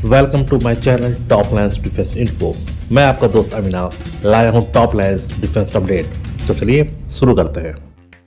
Welcome to my channel top lines defence info. मैं आपका दोस्त अविनाश लाया हूं टॉप लाइन्स डिफेंस अपडेट। तो चलिए शुरू करते हैं।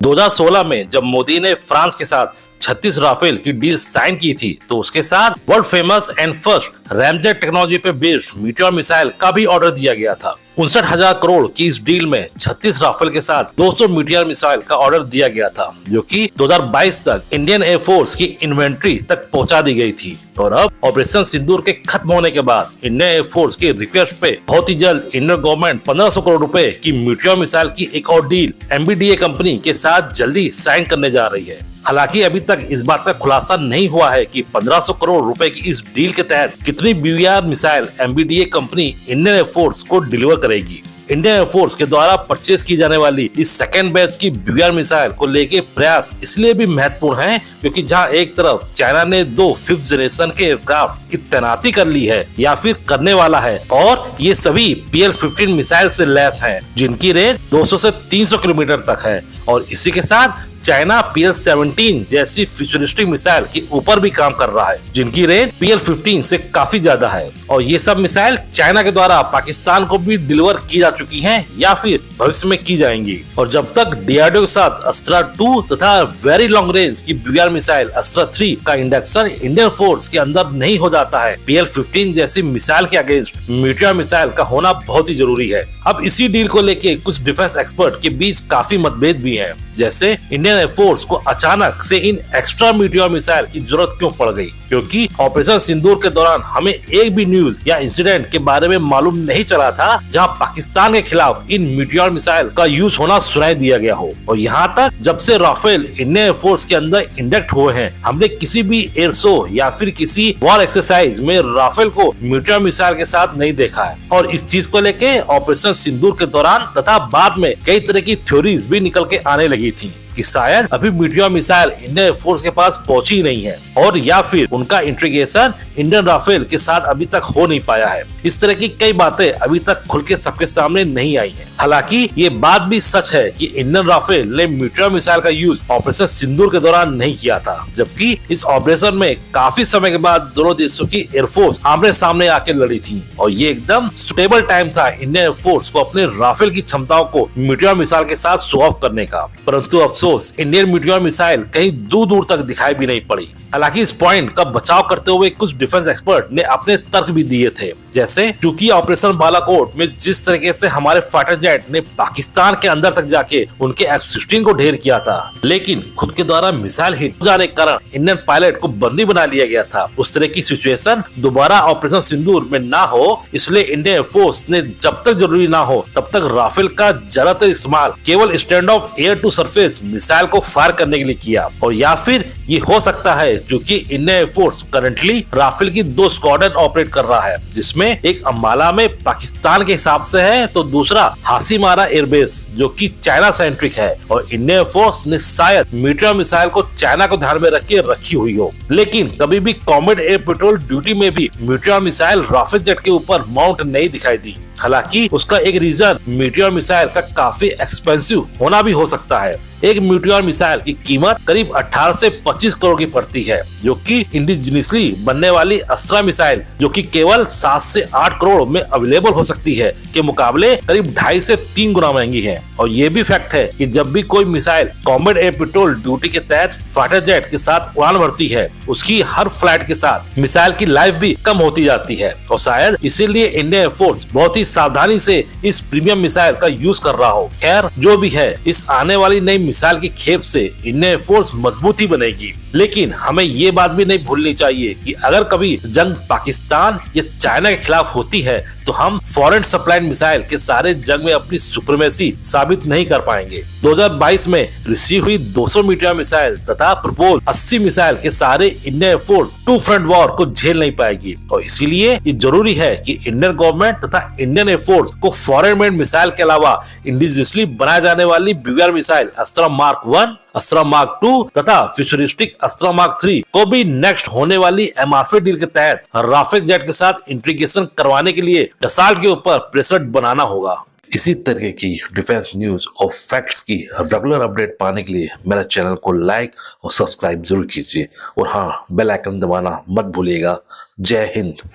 2016 में जब मोदी ने फ्रांस के साथ 36 राफेल की डील साइन की थी तो उसके साथ world famous and first ramjet technology पे बेस्ड मीटियोर मिसाइल का भी ऑर्डर दिया गया था। 59,000 करोड़ की इस डील में 36 राफेल के साथ 200 मीटियोर मिसाइल का ऑर्डर दिया गया था, जो कि 2022 तक इंडियन एयरफोर्स की इन्वेंट्री तक पहुंचा दी गई थी। और अब ऑपरेशन सिंदूर के खत्म होने के बाद इंडियन एयरफोर्स की रिक्वेस्ट पे बहुत ही जल्द इंडियन गवर्नमेंट 1500 करोड़ रुपए की मीटियोर मिसाइल की एक और डील MBDA कंपनी के साथ जल्दी साइन करने जा रही है। हालांकि अभी तक इस बात का खुलासा नहीं हुआ है कि 1500 करोड़ रुपए की इस डील के तहत कितनी BVR missile MBDA company Indian air force को डिलीवर करेगी। इंडियन एयरफोर्स के द्वारा परचेज की जाने वाली इस सेकेंड बैच की BVR मिसाइल को लेके प्रयास इसलिए भी महत्वपूर्ण है क्योंकि जहां एक तरफ चाइना ने 2 5th जनरेशन के एयरक्राफ्ट की तैनाती कर ली है या फिर करने वाला है, और ये सभी PL-15 मिसाइल से लैस हैं, जिनकी रेंज 200 से 300 किलोमीटर तक है। और इसी के साथ चाइना PL-17 जैसी फ्यूचरिस्टिक मिसाइल के ऊपर भी काम कर रहा है, जिनकी रेंज PL-15 से काफी ज्यादा है। और ये सब मिसाइल चाइना के द्वारा पाकिस्तान को भी डिलीवर की जा चुकी हैं या फिर भविष्य में की जाएंगी। और जब तक DRDO के साथ अस्त्रा 2 तथा वेरी लॉन्ग रेंज की BVR मिसाइल अस्त्रा 3 का इंडक्शन इंडियन फोर्स के अंदर नहीं हो जाता है, PL-15 जैसी मिसाइल के अगेंस्ट मीटियोर मिसाइल का होना बहुत ही जरूरी है। अब इसी डील को लेके कुछ डिफेंस एक्सपर्ट के बीच काफी मतभेद भी है, जैसे इंडियन एयरफोर्स को अचानक से इन एक्स्ट्रा मीटियोर मिसाइल की जरूरत क्यों पड़ गई, क्योंकि ऑपरेशन सिंदूर के दौरान हमें एक भी न्यूज या इंसिडेंट के बारे में मालूम नहीं चला था जहां पाकिस्तान के खिलाफ इन मीटियोर मिसाइल का यूज होना सुनाई दिया गया हो। और यहाँ तक जब से राफेल इंडियन एयरफोर्स के अंदर इंडक्ट हुए हैं, हमने किसी भी एयर शो या फिर किसी वॉर एक्सरसाइज में राफेल को मीटियोर मिसाइल के साथ नहीं देखा है। और इस चीज को लेके ऑपरेशन सिंदूर के दौरान तथा बाद में कई तरह की थ्योरीज भी निकल के आने लगी थी कि शायद अभी मीटियोर मिसाइल इंडियन एयरफोर्स के पास पहुंची नहीं है, और या फिर उनका इंटीग्रेशन इंडियन राफेल के साथ अभी तक हो नहीं पाया है। इस तरह की कई बातें अभी तक खुल के सबके सामने नहीं आई है। हालांकि ये बात भी सच है कि इंडियन राफेल ने मीटियोर मिसाइल का यूज ऑपरेशन सिंदूर के दौरान नहीं किया था, जबकि इस ऑपरेशन में काफी समय के बाद दोनों देशों की एयरफोर्स आमने सामने आके लड़ी थी, और ये एकदम सुटेबल टाइम था इंडियन एयरफोर्स को अपने राफेल की क्षमताओं को मीटियोर मिसाइल के साथ शो ऑफ करने का। परंतु अफसोस इंडियन मीटियोर मिसाइल कहीं दूर दूर तक दिखाई भी नहीं पड़ी। हालांकि इस पॉइंट का बचाव करते हुए कुछ डिफेंस एक्सपर्ट ने अपने तर्क भी दिए थे, जैसे चूंकि ऑपरेशन बालाकोट में जिस तरीके से हमारे फाइटर जेट ने पाकिस्तान के अंदर तक जाके उनके F-16 को ढेर किया था, लेकिन खुद के द्वारा मिसाइल हिट हो जाने के कारण इंडियन पायलट को बंदी बना लिया गया था। उस तरह की सिचुएशन दोबारा ऑपरेशन सिंदूर में ना हो, इसलिए इंडियन एयरफोर्स ने जब तक जरूरी ना हो तब तक राफेल का ज्यादातर इस्तेमाल केवल stand off air to surface missile को फायर करने के लिए किया। और या फिर ये हो सकता है क्योंकि इंडियन एयरफोर्स करंटली राफेल की 2 स्क्वाड्रन ऑपरेट कर रहा है, जिसमें एक अंबाला में पाकिस्तान के हिसाब से है तो दूसरा हासीमारा एयरबेस जो कि चाइना सेंट्रिक है। और इंडियन एयरफोर्स ने शायद मीटियोर मिसाइल को चाइना को ध्यान में रख के रखी हुई हो, लेकिन कभी भी कॉम्बैट एयर पेट्रोल ड्यूटी में भी मीटियोर मिसाइल राफेल जेट के ऊपर माउंट नहीं दिखाई दी। हालांकि उसका एक रीजन मीटियोर मिसाइल का काफी एक्सपेंसिव होना भी हो सकता है। एक मीटियोर मिसाइल की कीमत करीब 18 से 25 करोड़ की पड़ती है, जो कि इंडिजिनियसली बनने वाली अस्त्रा मिसाइल जो कि केवल 7 से 8 करोड़ में अवेलेबल हो सकती है के मुकाबले करीब 2.5 से 3 गुना महंगी है। और ये भी फैक्ट है कि जब भी कोई missile combat air petrol duty के तहत फाइटर जेट के साथ उड़ान भरती है, उसकी हर फ्लाइट के साथ मिसाइल की लाइफ भी कम होती जाती है। और शायद इसीलिए इंडियन एयरफोर्स बहुत ही सावधानी से इस प्रीमियम मिसाइल का यूज कर रहा हो। खैर जो भी है, इस आने वाली नई मिसाइल की खेप से इंडियन एयरफोर्स मजबूत ही बनेगी। लेकिन हमें ये बात भी नहीं भूलनी चाहिए कि अगर कभी जंग पाकिस्तान या चाइना के खिलाफ होती है तो हम फॉरेन सप्लाइड मिसाइल के सारे जंग में अपनी सुप्रीमेसी साबित नहीं कर पाएंगे। 2022 में रिसीव हुई 200 मीटियोर मिसाइल तथा प्रपोज 80 मिसाइल के सारे इंडियन एयरफोर्स 2 फ्रंट वॉर को झेल नहीं पाएगी। और इसीलिए ये जरूरी है कि इंडियन गवर्नमेंट तथा इंडियन एयरफोर्स को फॉरेन मेड मिसाइल के अलावा इंडिजिनियसली बनाए जाने वाली BVR मिसाइल अस्त्रा मार्क 1, अस्त्रा मार्क 2 तथा फ्यूचरिस्टिक अस्त्रा मार्क 3 को भी नेक्स्ट होने वाली MRF डील के तहत राफेल जेट के साथ इंटीग्रेशन करवाने के लिए डसाल्ट के ऊपर प्रेशर बनाना होगा। इसी तरह की डिफेंस न्यूज और फैक्ट्स की रेगुलर अपडेट पाने के लिए मेरे चैनल को लाइक और सब्सक्राइब जरूर कीजिए, और हाँ, बेल आइकन दबाना मत भूलिएगा। जय हिंद।